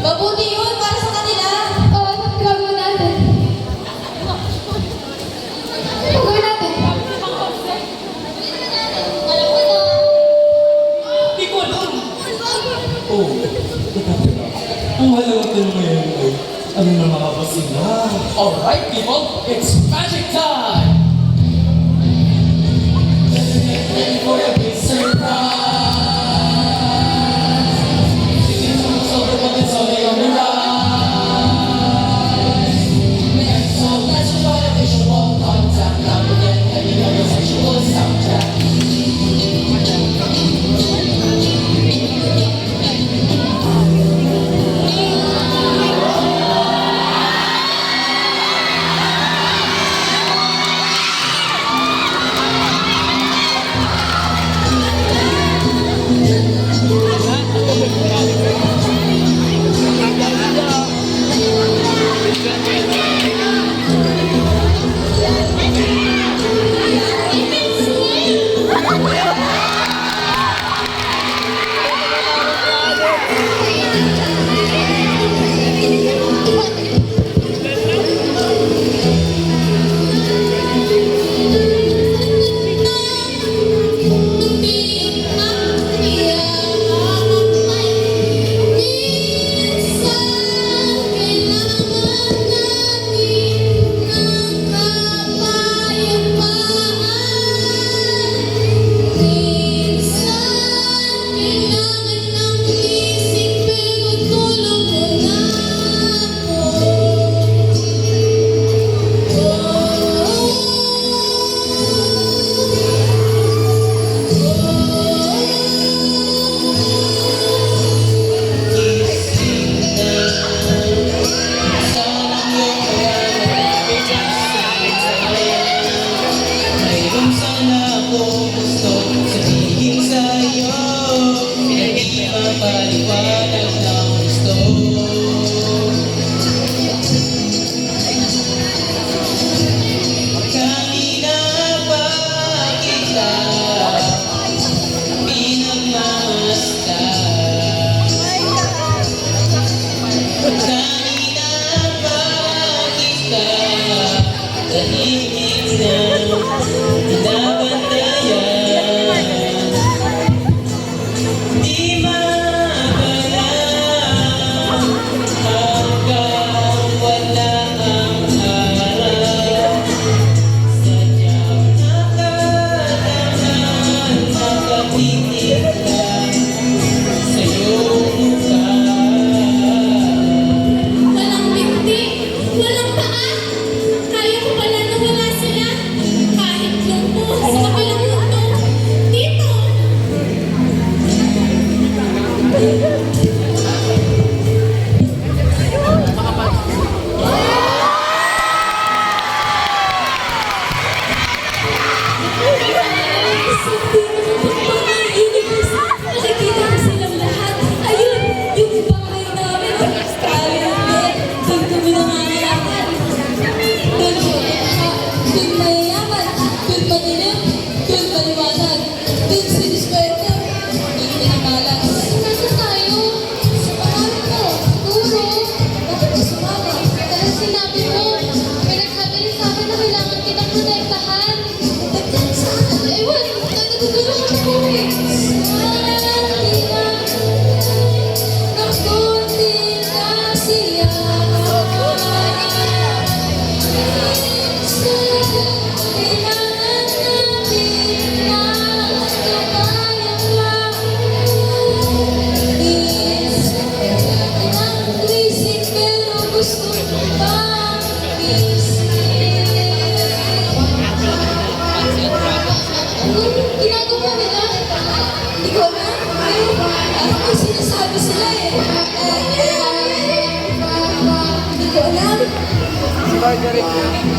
Mabuti yun para sa kanila. Oo, gagawin natin. Gagawin natin. Di ko alam. Oh, teka. Ang halaga ko ngayon ay ano na makakasin na. Alright people, it's magic time! Ready for a big surprise! So the puppets all day on the rise. We're so natural, visual contact. Now we get heavy on the sexual soundtrack.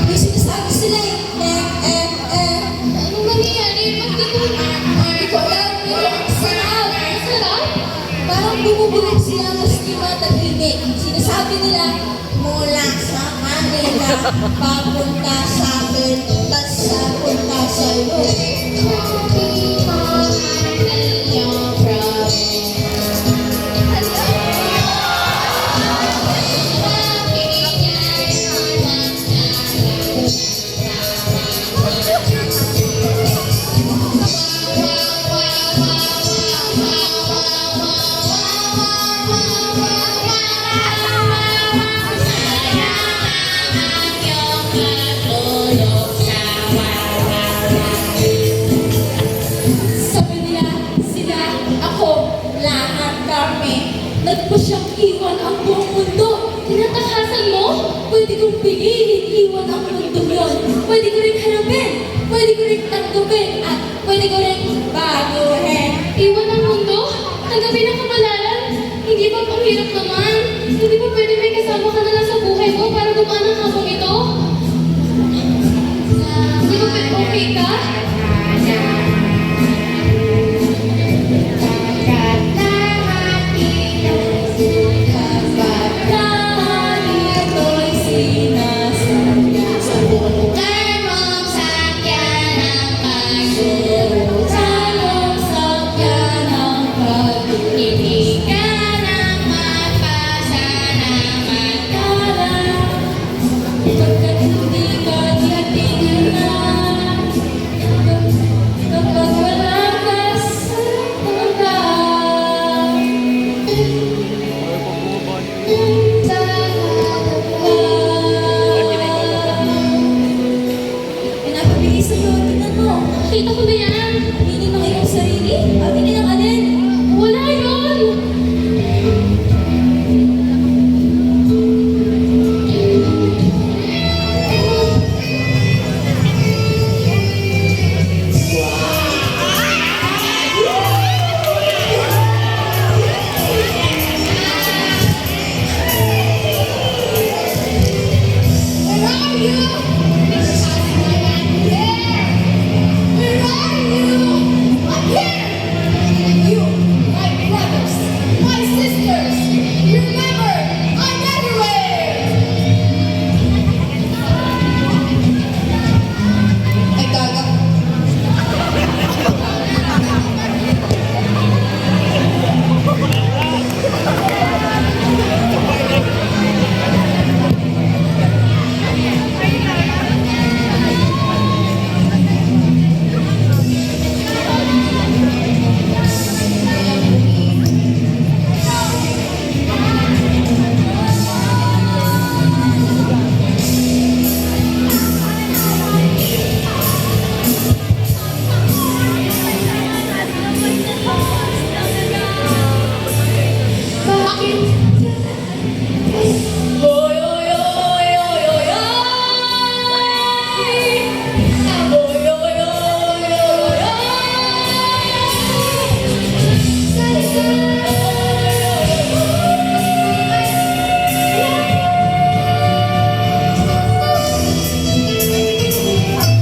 May sinasabi sila Anong nangyayari? Hindi ko alam. Sarap. Parang bumubulong sila mas di matahimik. Sinasabi nila, mula sa kanila, papunta sa akin, tas sa punta sa'yo. nagpa siyang iwan ang buong mundo. Tinatakasan mo? Pwede kong piliin, iwan ang mundo yun. Pwede ko rin harapin, pwede ko rin tanggapin, at pwede ko rin baguhin. Iwan ang mundo? Tanggapin ang kamalaran? Hindi ba ang hirap naman? Hindi ba pwede may kasama ka na lang sa buhay mo para gumaan ang habang ito? Hindi ba pwede okay ka?